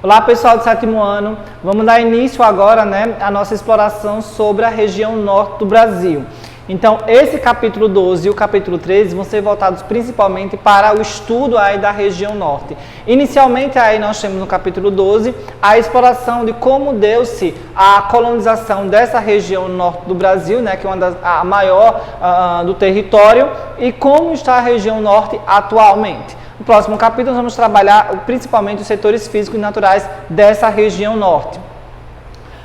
Olá pessoal do 7º ano, vamos dar início agora à nossa exploração sobre a região norte do Brasil. Então esse capítulo 12 e o capítulo 13 vão ser voltados principalmente para o estudo aí da região norte. Inicialmente aí nós temos no capítulo 12 a exploração de como deu-se a colonização dessa região norte do Brasil, que é a maior do território, e como está a região norte atualmente. No próximo capítulo, nós vamos trabalhar principalmente os setores físicos e naturais dessa região norte.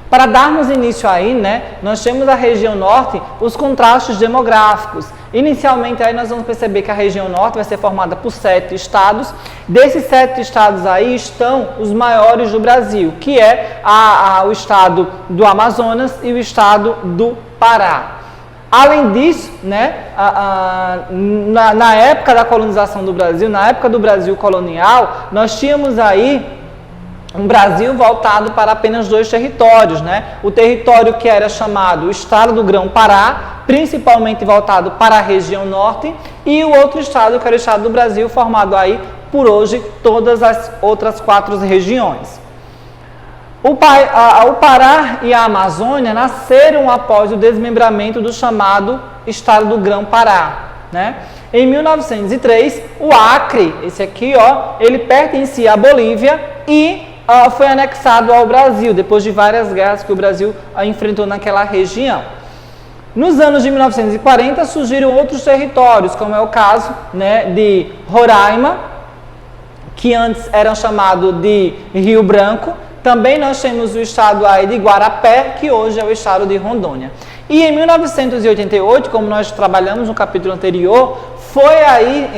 Para darmos início aí, nós temos a região norte, os contrastes demográficos. Inicialmente, aí nós vamos perceber que a região norte vai ser formada por 7 estados. Desses 7 estados aí estão os maiores do Brasil, que é o estado do Amazonas e o estado do Pará. Além disso, na época da colonização do Brasil, na época do Brasil colonial, nós tínhamos aí um Brasil voltado para apenas 2 territórios, O território que era chamado o Estado do Grão-Pará, principalmente voltado para a região norte, e o outro estado que era o Estado do Brasil, formado aí por hoje todas as outras 4 regiões. O Pará e a Amazônia nasceram após o desmembramento do chamado Estado do Grão-Pará. Em 1903, o Acre, esse aqui, ele pertencia à Bolívia e foi anexado ao Brasil, depois de várias guerras que o Brasil enfrentou naquela região. Nos anos de 1940, surgiram outros territórios, como é o caso de Roraima, que antes eram chamados de Rio Branco. Também nós temos o estado aí de Guarapé, que hoje é o estado de Rondônia. E em 1988, como nós trabalhamos no capítulo anterior,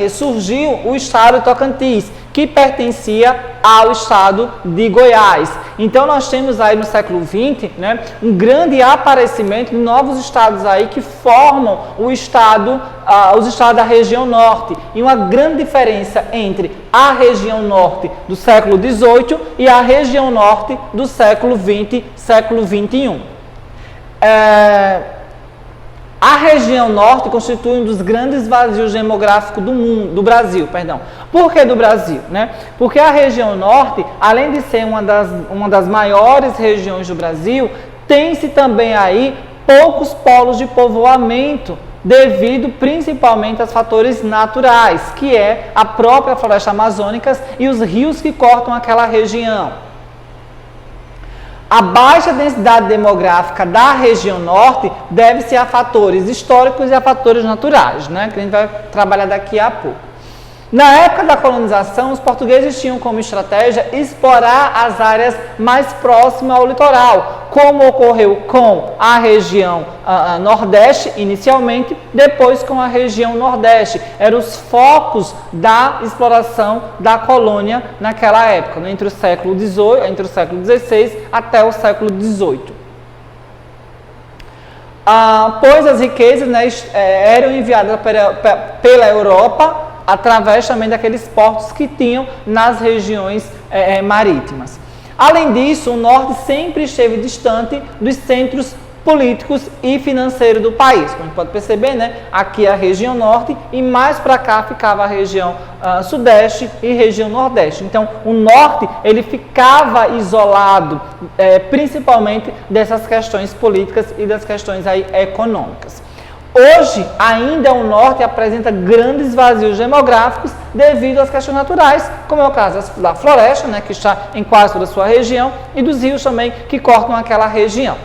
surgiu o estado de Tocantins, que pertencia ao estado de Goiás. Então nós temos aí no século XX, um grande aparecimento de novos estados aí que formam os estados da região norte. E uma grande diferença entre a região norte do século XVIII e a região norte do século XX, século XXI. A região norte constitui um dos grandes vazios demográficos do Brasil. Por que do Brasil? Porque a região norte, além de ser uma das maiores regiões do Brasil, tem-se também aí poucos polos de povoamento, devido principalmente aos fatores naturais, que é a própria floresta amazônica e os rios que cortam aquela região. A baixa densidade demográfica da região norte deve-se a fatores históricos e a fatores naturais, que a gente vai trabalhar daqui a pouco. Na época da colonização, os portugueses tinham como estratégia explorar as áreas mais próximas ao litoral, como ocorreu com a região nordeste inicialmente, depois com a região nordeste. Eram os focos da exploração da colônia naquela época, entre o século XVI até o século XVIII. Pois as riquezas eram enviadas pela Europa, através também daqueles portos que tinham nas regiões marítimas. Além disso, o norte sempre esteve distante dos centros políticos e financeiros do país. Como a gente pode perceber, aqui é a região norte e mais para cá ficava a região sudeste e região nordeste. Então, o norte ele ficava isolado, principalmente dessas questões políticas e das questões aí econômicas. Hoje, ainda o norte apresenta grandes vazios demográficos devido às questões naturais, como é o caso da floresta, que está em quase toda a sua região, e dos rios também que cortam aquela região.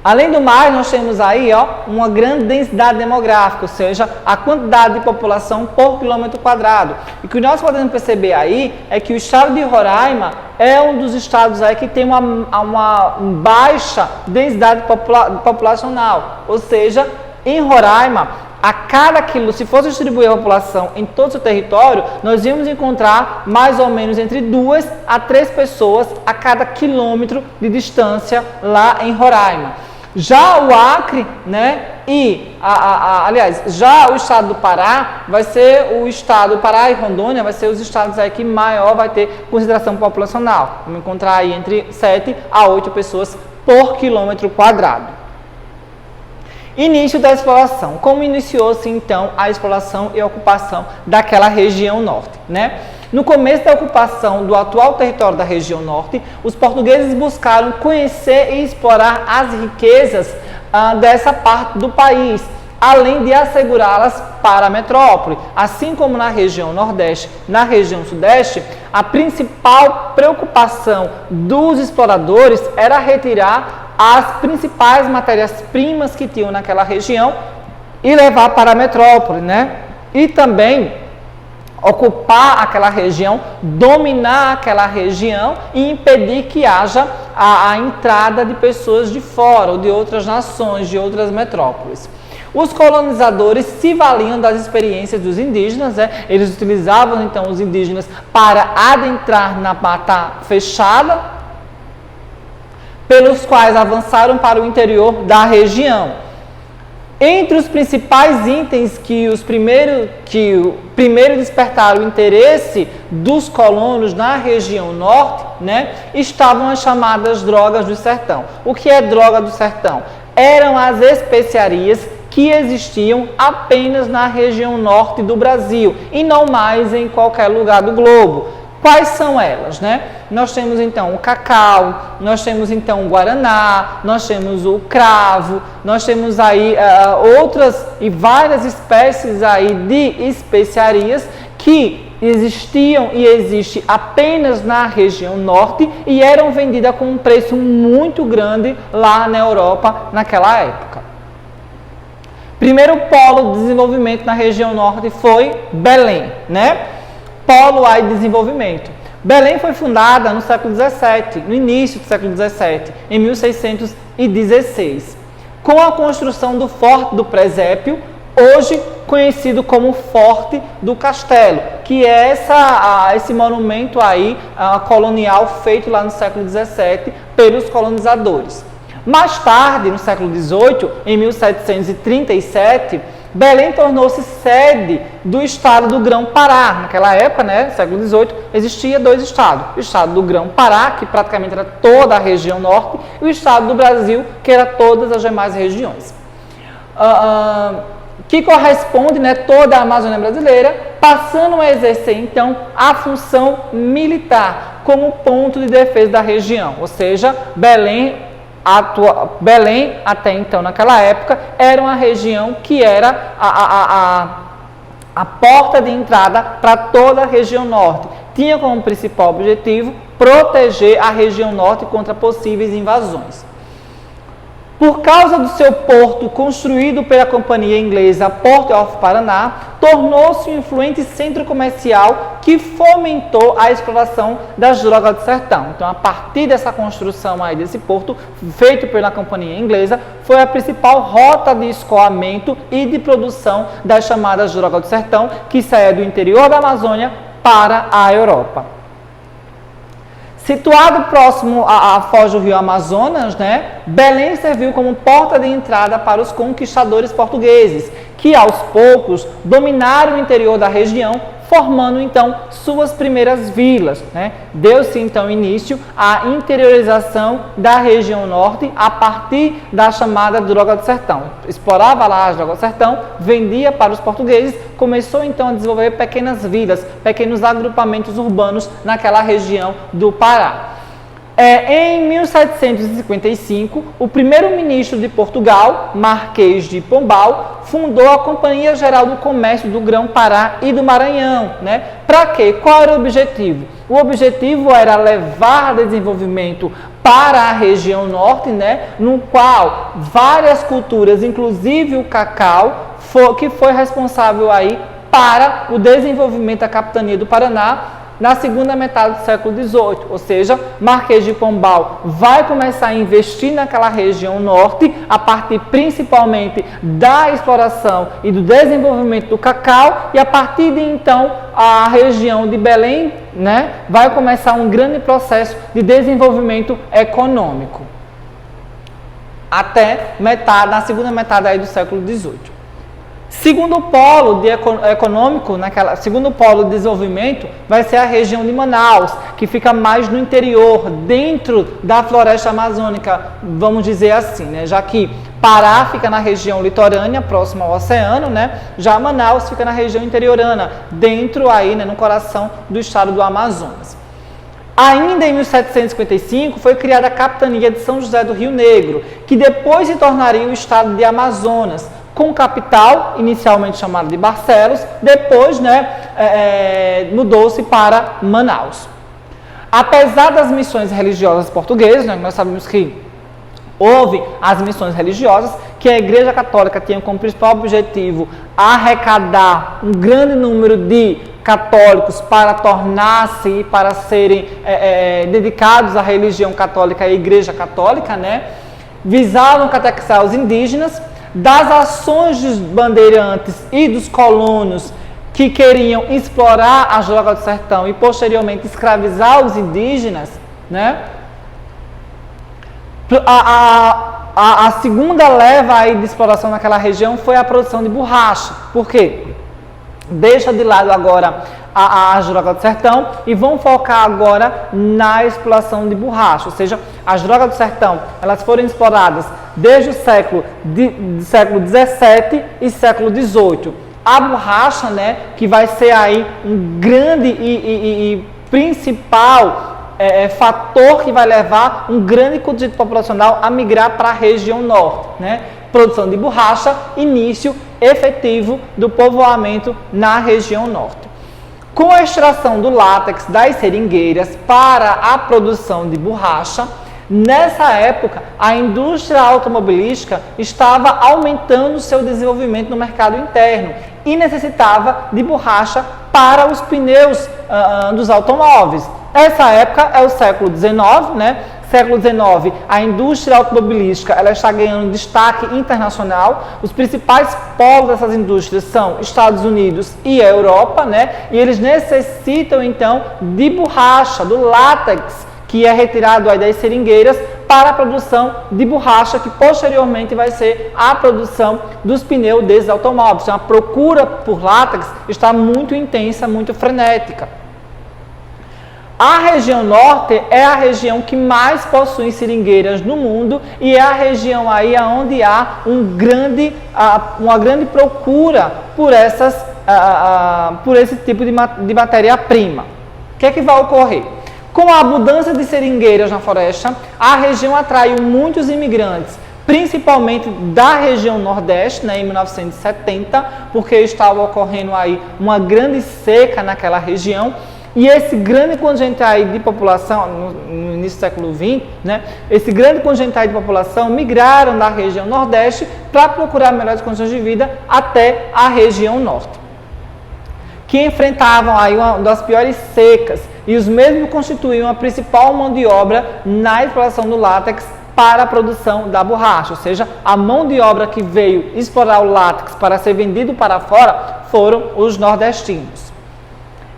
Além do mais, nós temos aí uma grande densidade demográfica, ou seja, a quantidade de população por quilômetro quadrado. E o que nós podemos perceber aí é que o estado de Roraima é um dos estados aí que tem uma baixa densidade populacional. Ou seja, em Roraima, a cada quilômetro, se fosse distribuir a população em todo o seu território, nós íamos encontrar mais ou menos entre 2 a 3 pessoas a cada quilômetro de distância lá em Roraima. Já o Acre, aliás, já o estado do Pará vai ser o estado, Pará e Rondônia vai ser os estados aí que maior vai ter consideração populacional. Vamos encontrar aí entre 7 a 8 pessoas por quilômetro quadrado. Início da exploração. Como iniciou-se então a exploração e a ocupação daquela região norte, No começo da ocupação do atual território da região norte, os portugueses buscaram conhecer e explorar as riquezas dessa parte do país, além de assegurá-las para a metrópole. Assim como na região nordeste, na região sudeste, a principal preocupação dos exploradores era retirar as principais matérias-primas que tinham naquela região e levar para a metrópole, né? E também ocupar aquela região, dominar aquela região e impedir que haja a entrada de pessoas de fora ou de outras nações, de outras metrópoles. Os colonizadores se valiam das experiências dos indígenas, né? Eles utilizavam então os indígenas para adentrar na mata fechada, pelos quais avançaram para o interior da região. Entre os principais itens que primeiro despertaram o interesse dos colonos na região norte, né, estavam as chamadas drogas do sertão. O que é droga do sertão? Eram as especiarias que existiam apenas na região norte do Brasil e não mais em qualquer lugar do globo. Quais são elas, né? Nós temos então o cacau, nós temos então o guaraná, nós temos o cravo, nós temos aí outras e várias espécies aí de especiarias que existiam e existem apenas na região norte e eram vendidas com um preço muito grande lá na Europa naquela época. Primeiro polo de desenvolvimento na região norte foi Belém, né? Polo aí de desenvolvimento. Belém foi fundada no século XVII, no início do século XVII, em 1616, com a construção do Forte do Presépio, hoje conhecido como Forte do Castelo, que é esse monumento aí colonial feito lá no século XVII pelos colonizadores. Mais tarde, no século XVIII, em 1737, Belém tornou-se sede do estado do Grão-Pará. Naquela época, né, século XVIII, existia dois estados. O estado do Grão-Pará, que praticamente era toda a região norte, e o estado do Brasil, que era todas as demais regiões. Que corresponde, né, toda a Amazônia brasileira, passando a exercer, então, a função militar como ponto de defesa da região. Ou seja, Belém, até então, naquela época, era uma região que era a porta de entrada para toda a região norte. Tinha como principal objetivo proteger a região norte contra possíveis invasões. Por causa do seu porto construído pela companhia inglesa Port of Paraná, tornou-se um influente centro comercial que fomentou a exploração das drogas do sertão. Então, a partir dessa construção aí desse porto, feito pela companhia inglesa, foi a principal rota de escoamento e de produção das chamadas drogas do sertão, que saía do interior da Amazônia para a Europa. Situado próximo à foz do rio Amazonas, né, Belém serviu como porta de entrada para os conquistadores portugueses, que aos poucos dominaram o interior da região, formando então suas primeiras vilas, né? Deu-se então início à interiorização da região norte a partir da chamada droga do sertão. Explorava lá as drogas do sertão, vendia para os portugueses, começou então a desenvolver pequenas vilas, pequenos agrupamentos urbanos naquela região do Pará. Em 1755, o primeiro-ministro de Portugal, Marquês de Pombal, fundou a Companhia Geral do Comércio do Grão-Pará e do Maranhão, né? Para quê? Qual era o objetivo? O objetivo era levar desenvolvimento para a região norte, né? No qual várias culturas, inclusive o cacau, que foi responsável aí para o desenvolvimento da capitania do Paraná na segunda metade do século XVIII, ou seja, Marquês de Pombal vai começar a investir naquela região norte, a partir principalmente da exploração e do desenvolvimento do cacau, e a partir de então a região de Belém, né, vai começar um grande processo de desenvolvimento econômico, até na segunda metade aí do século XVIII. Segundo polo econômico, segundo polo de desenvolvimento, vai ser a região de Manaus, que fica mais no interior, dentro da floresta amazônica, vamos dizer assim, né? Já que Pará fica na região litorânea, próxima ao oceano, né? Já Manaus fica na região interiorana, dentro aí, né, no coração do estado do Amazonas. Ainda em 1755 foi criada a capitania de São José do Rio Negro, que depois se tornaria o estado de Amazonas, com capital, inicialmente chamada de Barcelos, depois, né, mudou-se para Manaus. Apesar das missões religiosas portuguesas, né, nós sabemos que houve as missões religiosas, que a Igreja Católica tinha como principal objetivo arrecadar um grande número de católicos para tornar-se e para serem dedicados à religião católica e à Igreja Católica, né? Visavam catequizar os indígenas. Das ações dos bandeirantes e dos colonos que queriam explorar a Joroba do Sertão e posteriormente escravizar os indígenas, né? A segunda leva aí de exploração naquela região foi a produção de borracha. Por quê? Deixa de lado agora a Joroba do Sertão e vão focar agora na exploração de borracha, ou seja, as Joroba do Sertão, elas foram exploradas desde o século XVII e século XVIII. A borracha, né, que vai ser aí um grande e principal fator que vai levar um grande contingente populacional a migrar para a região norte, né? Produção de borracha, início efetivo do povoamento na região norte. Com a extração do látex das seringueiras para a produção de borracha, nessa época a indústria automobilística estava aumentando seu desenvolvimento no mercado interno e necessitava de borracha para os pneus dos automóveis. Essa época é o século XIX, né? Século XIX, a indústria automobilística ela está ganhando destaque internacional. Os principais polos dessas indústrias são Estados Unidos e a Europa, né? E eles necessitam então de borracha, do látex, que é retirado aí das seringueiras para a produção de borracha, que posteriormente vai ser a produção dos pneus desses automóveis. Então a procura por látex está muito intensa, muito frenética. A região norte é a região que mais possui seringueiras no mundo e é a região aí onde há uma grande procura por esse tipo de matéria-prima. O que é que vai ocorrer? Com a abundância de seringueiras na floresta, a região atraiu muitos imigrantes, principalmente da região nordeste, né, em 1970, porque estava ocorrendo aí uma grande seca naquela região. E esse grande contingente aí de população, no início do século XX, né, esse grande contingente aí de população migraram da região nordeste para procurar melhores condições de vida até a região norte, que enfrentavam aí uma das piores secas e os mesmos constituíam a principal mão de obra na exploração do látex para a produção da borracha, ou seja, a mão de obra que veio explorar o látex para ser vendido para fora foram os nordestinos.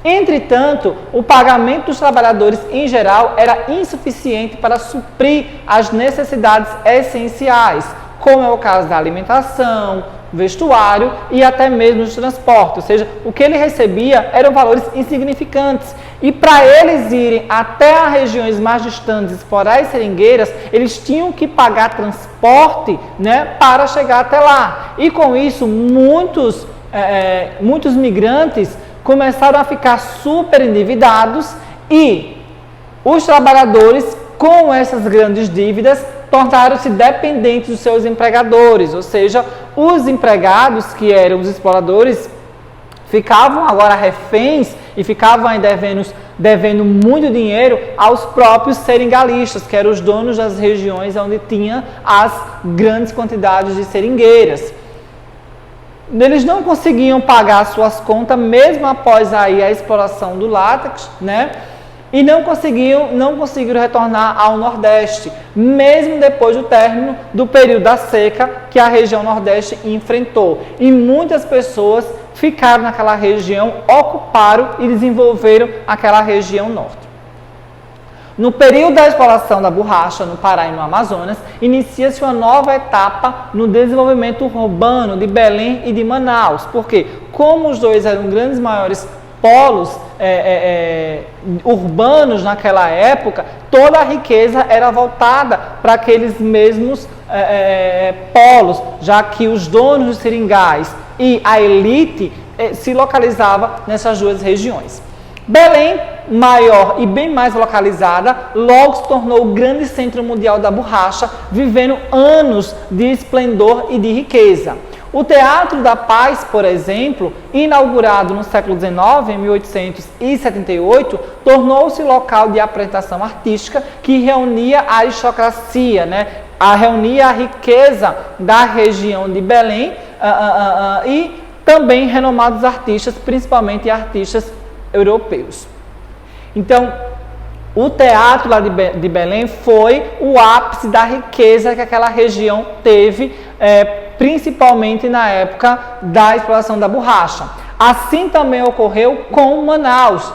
Entretanto, o pagamento dos trabalhadores em geral era insuficiente para suprir as necessidades essenciais, como é o caso da alimentação, vestuário e até mesmo de transporte, ou seja, o que ele recebia eram valores insignificantes. E para eles irem até as regiões mais distantes explorar as seringueiras, eles tinham que pagar transporte, né, para chegar até lá. E com isso, muitos migrantes começaram a ficar super endividados e os trabalhadores, com essas grandes dívidas, tornaram-se dependentes dos seus empregadores, ou seja, os empregados, que eram os exploradores, ficavam agora reféns e ficavam aí devendo muito dinheiro aos próprios seringalistas, que eram os donos das regiões onde tinha as grandes quantidades de seringueiras. Eles não conseguiam pagar suas contas, mesmo após aí a exploração do látex, né? E não conseguiram retornar ao Nordeste, mesmo depois do término do período da seca que a região Nordeste enfrentou. E muitas pessoas ficaram naquela região, ocuparam e desenvolveram aquela região Norte. No período da exploração da borracha no Pará e no Amazonas, inicia-se uma nova etapa no desenvolvimento urbano de Belém e de Manaus. Porque, como os dois eram grandes maiores polos urbanos naquela época, toda a riqueza era voltada para aqueles mesmos polos, já que os donos dos seringais e a elite se localizava nessas duas regiões. Belém, maior e bem mais localizada, logo se tornou o grande centro mundial da borracha, vivendo anos de esplendor e de riqueza. O Teatro da Paz, por exemplo, inaugurado no século XIX, em 1878, tornou-se local de apresentação artística que reunia a aristocracia, reunia a riqueza da região de Belém e também renomados artistas, principalmente artistas europeus. Então, o teatro lá de Belém foi o ápice da riqueza que aquela região teve, principalmente na época da exploração da borracha. Assim também ocorreu com Manaus,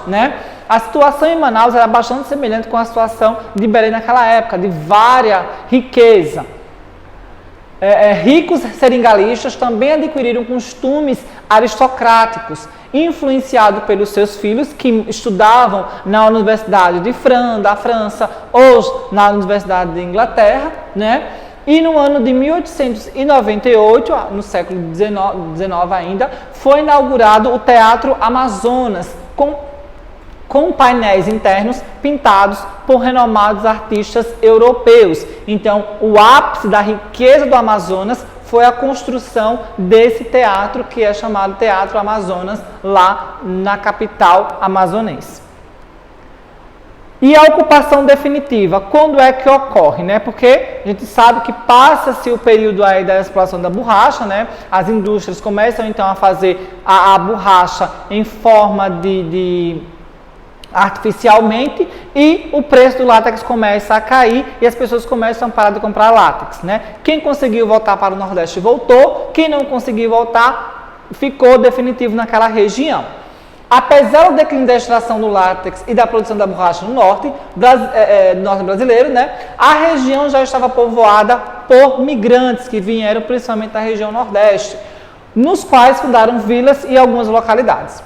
A situação em Manaus era bastante semelhante com a situação de Belém naquela época, de vária riqueza. Ricos seringalistas também adquiriram costumes aristocráticos, influenciados pelos seus filhos que estudavam na Universidade da França ou na Universidade de Inglaterra, E no ano de 1898, no século XIX ainda, foi inaugurado o Teatro Amazonas, com painéis internos pintados por renomados artistas europeus. Então, o ápice da riqueza do Amazonas foi a construção desse teatro, que é chamado Teatro Amazonas, lá na capital amazonense. E a ocupação definitiva, quando é que ocorre? Porque a gente sabe que passa-se o período aí da exploração da borracha, As indústrias começam então a fazer a borracha em forma de artificialmente, e o preço do látex começa a cair e as pessoas começam a parar de comprar látex, Quem conseguiu voltar para o Nordeste voltou, quem não conseguiu voltar ficou definitivo naquela região. Apesar do declínio da extração do látex e da produção da borracha no norte brasileiro, a região já estava povoada por migrantes que vieram principalmente da região Nordeste, nos quais fundaram vilas e algumas localidades.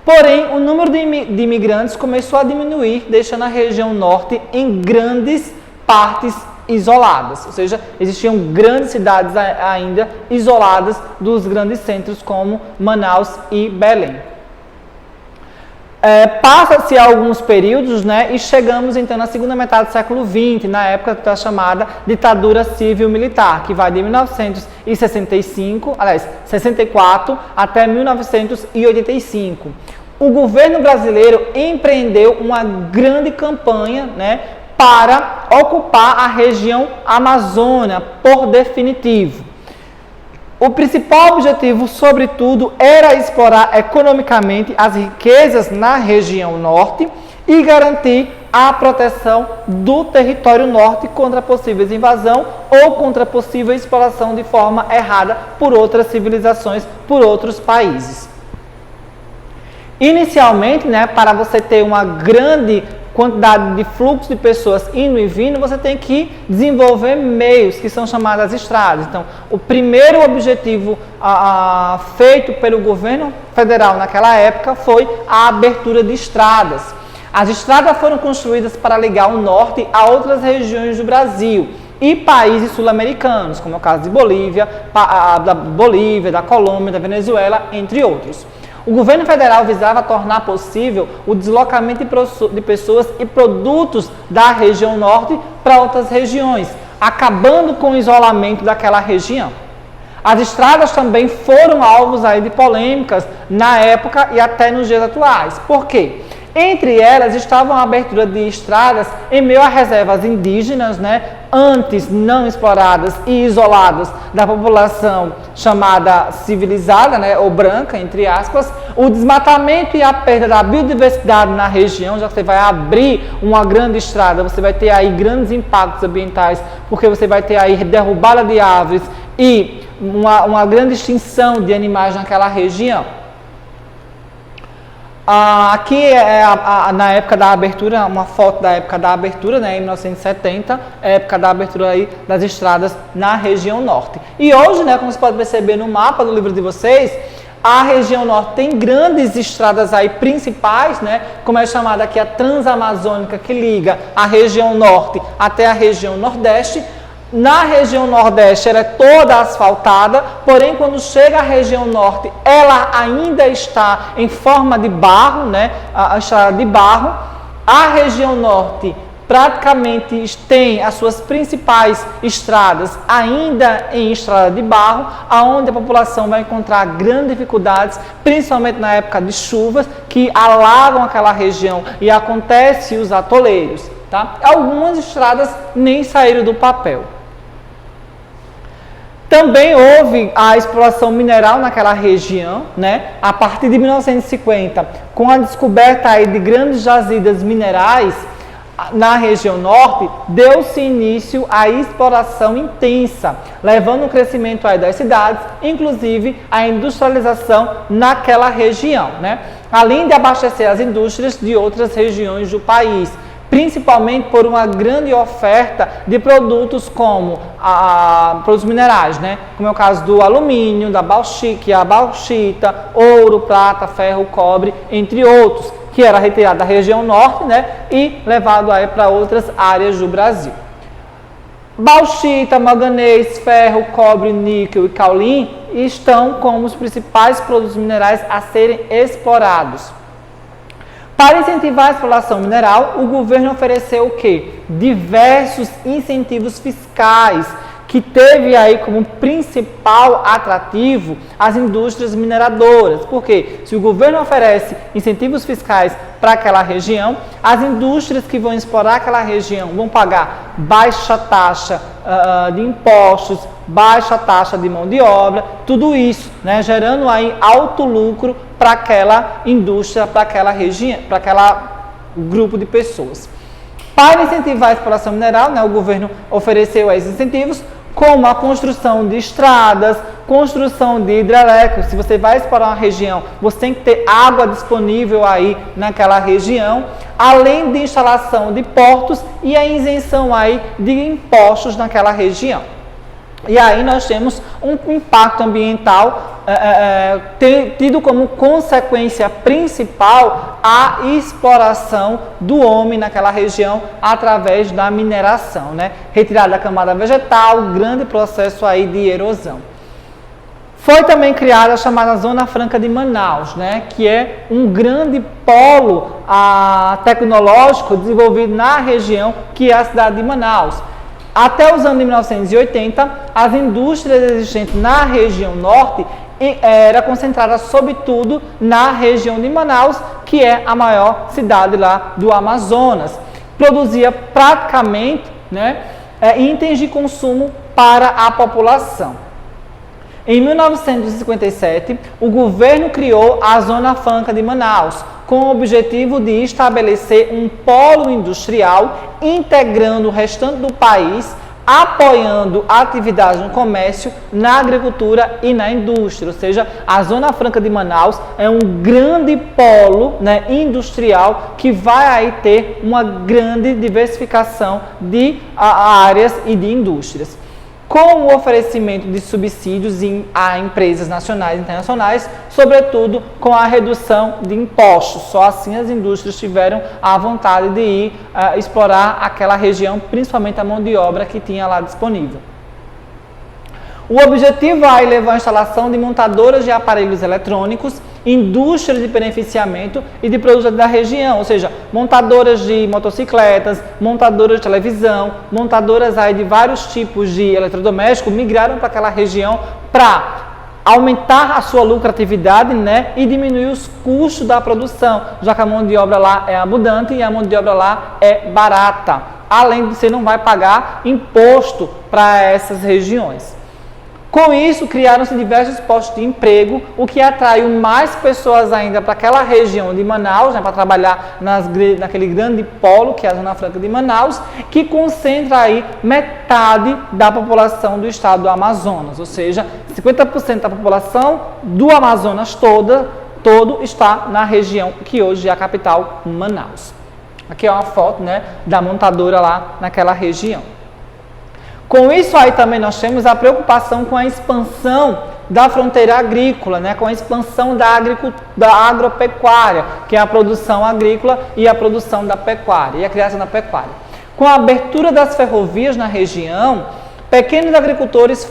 Porém, o número de imigrantes começou a diminuir, deixando a região norte em grandes partes isoladas, ou seja, existiam grandes cidades ainda isoladas dos grandes centros como Manaus e Belém. Passa-se alguns períodos, e chegamos então na segunda metade do século XX, na época da chamada ditadura civil-militar, que vai de 1964 até 1985. O governo brasileiro empreendeu uma grande campanha, para ocupar a região Amazônia por definitivo. O principal objetivo, sobretudo, era explorar economicamente as riquezas na região norte e garantir a proteção do território norte contra possíveis invasão ou contra possível exploração de forma errada por outras civilizações, por outros países. Inicialmente, para você ter uma grande quantidade de fluxo de pessoas indo e vindo, você tem que desenvolver meios que são chamadas estradas. Então, o primeiro objetivo feito pelo governo federal naquela época foi a abertura de estradas. As estradas foram construídas para ligar o norte a outras regiões do Brasil e países sul-americanos, como é o caso de Bolívia, da Colômbia, da Venezuela, entre outros. O governo federal visava tornar possível o deslocamento de pessoas e produtos da região norte para outras regiões, acabando com o isolamento daquela região. As estradas também foram alvos de polêmicas na época e até nos dias atuais. Por quê? Entre elas estavam a abertura de estradas em meio a reservas indígenas, antes não exploradas e isoladas da população chamada civilizada, ou branca, entre aspas, o desmatamento e a perda da biodiversidade na região, já que você vai abrir uma grande estrada, você vai ter aí grandes impactos ambientais, porque você vai ter aí derrubada de árvores e uma grande extinção de animais naquela região. Aqui é na época da abertura, uma foto da época da abertura, né, em 1970, época da abertura aí das estradas na região norte. E hoje, né, como você pode perceber no mapa do livro de vocês, a região norte tem grandes estradas aí principais, né, como é chamada aqui a Transamazônica, que liga a região norte até a região nordeste. Na região nordeste ela é toda asfaltada, porém quando chega à região norte ela ainda está em forma de barro, né? A estrada de barro. A região norte praticamente tem as suas principais estradas ainda em estrada de barro, aonde a população vai encontrar grandes dificuldades, principalmente na época de chuvas, que alagam aquela região e acontece os atoleiros. Tá? Algumas estradas nem saíram do papel. Também houve a exploração mineral naquela região, né? A partir de 1950, com a descoberta aí de grandes jazidas minerais na região norte, deu-se início à exploração intensa, levando o crescimento aí das cidades, inclusive a industrialização naquela região, né? Além de abastecer as indústrias de outras regiões do país, principalmente por uma grande oferta de produtos como produtos minerais, né? Como é o caso do alumínio, da bauxita, ouro, prata, ferro, cobre, entre outros, que era retirado da região norte, né? E levado aí para outras áreas do Brasil. Bauxita, manganês, ferro, cobre, níquel e caulim estão como os principais produtos minerais a serem explorados. Para incentivar a exploração mineral, o governo ofereceu o quê? Diversos incentivos fiscais, que teve aí como principal atrativo as indústrias mineradoras. Porque se o governo oferece incentivos fiscais para aquela região, as indústrias que vão explorar aquela região vão pagar baixa taxa de impostos, baixa taxa de mão de obra, tudo isso, né, gerando aí alto lucro para aquela indústria, para aquela região, para aquele grupo de pessoas. Para incentivar a exploração mineral, né, o governo ofereceu esses incentivos, como a construção de estradas, construção de hidrelétricos. Se você vai explorar uma região, você tem que ter água disponível aí naquela região, além de instalação de portos e a isenção aí de impostos naquela região. E aí nós temos um impacto ambiental tido como consequência principal a exploração do homem naquela região através da mineração, né? Retirada da camada vegetal, grande processo aí de erosão. Foi também criada a chamada Zona Franca de Manaus, né? Que é um grande polo tecnológico desenvolvido na região, que é a cidade de Manaus. Até os anos de 1980, as indústrias existentes na região norte era concentrada sobretudo na região de Manaus, que é a maior cidade lá do Amazonas. Produzia praticamente, né, itens de consumo para a população. Em 1957, o governo criou a Zona Franca de Manaus, com o objetivo de estabelecer um polo industrial, integrando o restante do país, apoiando a atividade no comércio, na agricultura e na indústria. Ou seja, a Zona Franca de Manaus é um grande polo, né, industrial que vai aí ter uma grande diversificação de áreas e de indústrias. Com o oferecimento de subsídios a empresas nacionais e internacionais, sobretudo com a redução de impostos. Só assim as indústrias tiveram a vontade de ir explorar aquela região, principalmente a mão de obra que tinha lá disponível. O objetivo é levar a instalação de montadoras de aparelhos eletrônicos, indústrias de beneficiamento e de produtos da região, ou seja, montadoras de motocicletas, montadoras de televisão, montadoras aí de vários tipos de eletrodomésticos migraram para aquela região para aumentar a sua lucratividade, né, e diminuir os custos da produção, já que a mão de obra lá é abundante e a mão de obra lá é barata. Além de você não vai pagar imposto para essas regiões. Com isso, criaram-se diversos postos de emprego, o que atraiu mais pessoas ainda para aquela região de Manaus, né, para trabalhar naquele grande polo, que é a Zona Franca de Manaus, que concentra aí metade da população do estado do Amazonas, ou seja, 50% da população do Amazonas toda todo está na região que hoje é a capital, Manaus. Aqui é uma foto, né, da montadora lá naquela região. Com isso aí também nós temos a preocupação com a expansão da fronteira agrícola, né, com a expansão da agropecuária, que é a produção agrícola e a produção da pecuária, e a criação da pecuária. Com a abertura das ferrovias na região, pequenos agricultores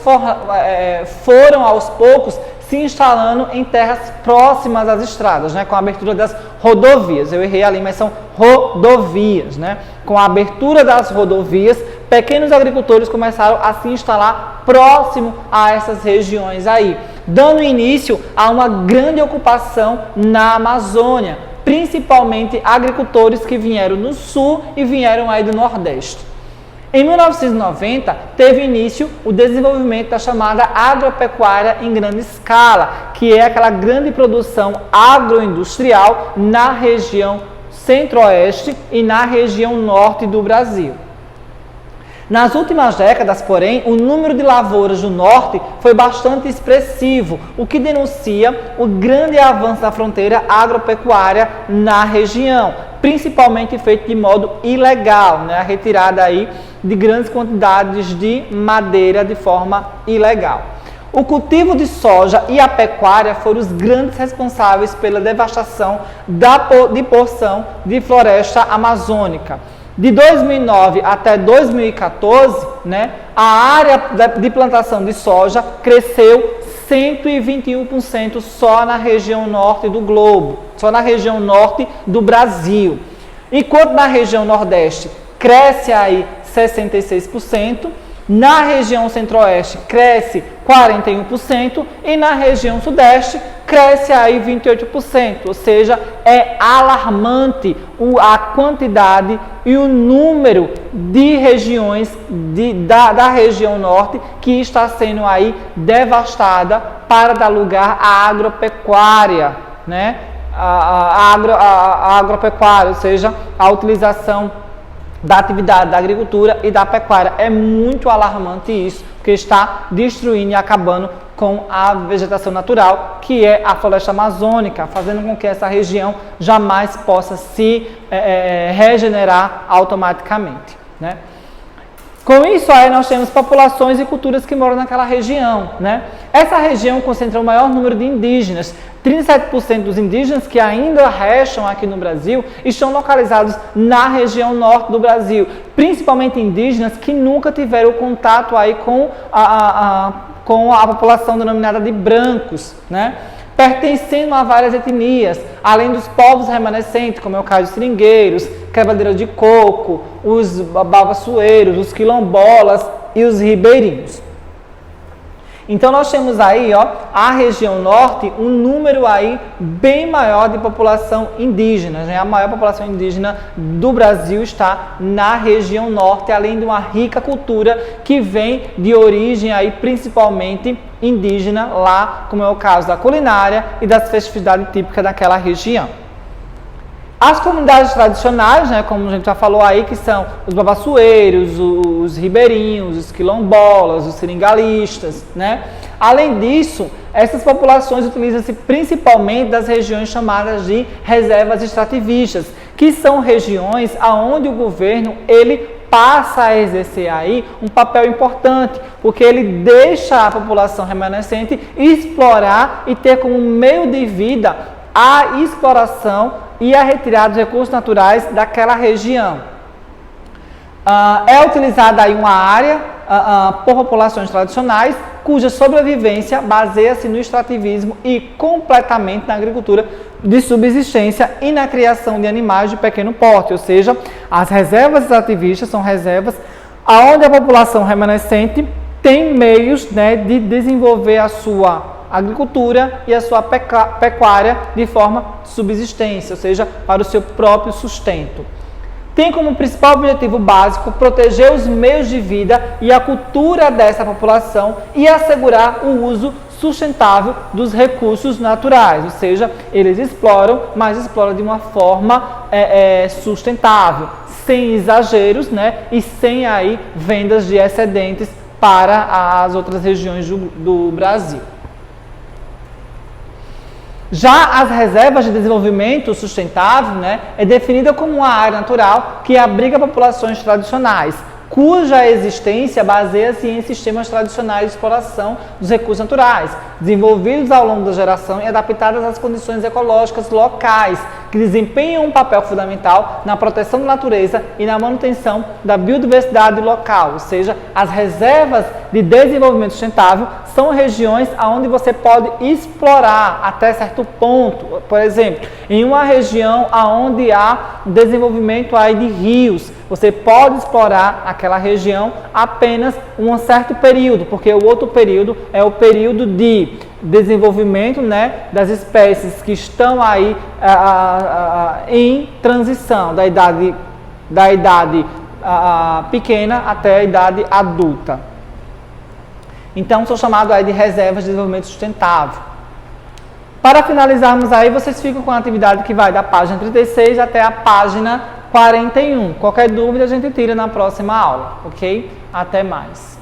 foram aos poucos se instalando em terras próximas às estradas, né, com a abertura das rodovias. Eu errei ali, mas são rodovias, né? Com a abertura das rodovias, pequenos agricultores começaram a se instalar próximo a essas regiões aí, dando início a uma grande ocupação na Amazônia, principalmente agricultores que vieram do sul e vieram aí do Nordeste. Em 1990, teve início o desenvolvimento da chamada agropecuária em grande escala, que é aquela grande produção agroindustrial na região centro-oeste e na região norte do Brasil. Nas últimas décadas, porém, o número de lavouras do norte foi bastante expressivo, o que denuncia o grande avanço da fronteira agropecuária na região, principalmente feito de modo ilegal, né? A retirada aí de grandes quantidades de madeira de forma ilegal. O cultivo de soja e a pecuária foram os grandes responsáveis pela devastação de porção de floresta amazônica. De 2009 até 2014, né, a área de plantação de soja cresceu 121% só na região norte do globo, só na região norte do Brasil. Enquanto na região nordeste cresce aí 66%, na região centro-oeste cresce 41% e na região sudeste cresce aí 28%, ou seja, é alarmante a quantidade e o número de regiões da região norte que está sendo aí devastada para dar lugar à agropecuária, né? A agropecuária, ou seja, a utilização da atividade da agricultura e da pecuária. É muito alarmante isso, porque está destruindo e acabando com a vegetação natural, que é a floresta amazônica, fazendo com que essa região jamais possa se regenerar automaticamente, né? Com isso aí nós temos populações e culturas que moram naquela região, né? Essa região concentra o maior número de indígenas. 37% dos indígenas que ainda restam aqui no Brasil estão localizados na região norte do Brasil, principalmente indígenas que nunca tiveram contato aí com a população denominada de brancos, né? Pertencendo a várias etnias, além dos povos remanescentes, como é o caso dos seringueiros, quebradeira de coco, os babaçoeiros, os quilombolas e os ribeirinhos. Então nós temos aí, ó, a região norte, um número aí bem maior de população indígena, né? A maior população indígena do Brasil está na região norte, além de uma rica cultura que vem de origem aí principalmente indígena lá, como é o caso da culinária e das festividades típicas daquela região. As comunidades tradicionais, né, como a gente já falou aí, que são os babaçoeiros, os ribeirinhos, os quilombolas, os seringalistas, né? Além disso, essas populações utilizam-se principalmente das regiões chamadas de reservas extrativistas, que são regiões onde o governo ele passa a exercer aí um papel importante, porque ele deixa a população remanescente explorar e ter como meio de vida a exploração e a retirada dos recursos naturais daquela região. É utilizada aí uma área por populações tradicionais, cuja sobrevivência baseia-se no extrativismo e completamente na agricultura de subsistência e na criação de animais de pequeno porte, ou seja, as reservas extrativistas são reservas onde a população remanescente tem meios, né, de desenvolver a sua agricultura e a sua pecuária de forma subsistência, ou seja, para o seu próprio sustento. Tem como principal objetivo básico proteger os meios de vida e a cultura dessa população e assegurar o uso sustentável dos recursos naturais, ou seja, eles exploram, mas exploram de uma forma sustentável, sem exageros, né, e sem aí vendas de excedentes para as outras regiões do Brasil. Já as reservas de desenvolvimento sustentável, né, é definida como uma área natural que abriga populações tradicionais, cuja existência baseia-se em sistemas tradicionais de exploração dos recursos naturais, desenvolvidos ao longo da geração e adaptados às condições ecológicas locais, que desempenham um papel fundamental na proteção da natureza e na manutenção da biodiversidade local. Ou seja, as reservas de desenvolvimento sustentável são regiões onde você pode explorar até certo ponto. Por exemplo, em uma região onde há desenvolvimento aí de rios, você pode explorar aquela região apenas um certo período, porque o outro período é o período de desenvolvimento, né, das espécies que estão aí em transição da idade pequena até a idade adulta. Então, são chamados aí de reservas de desenvolvimento sustentável. Para finalizarmos aí, vocês ficam com a atividade que vai da página 36 até a página 41. Qualquer dúvida a gente tira na próxima aula, ok? Até mais.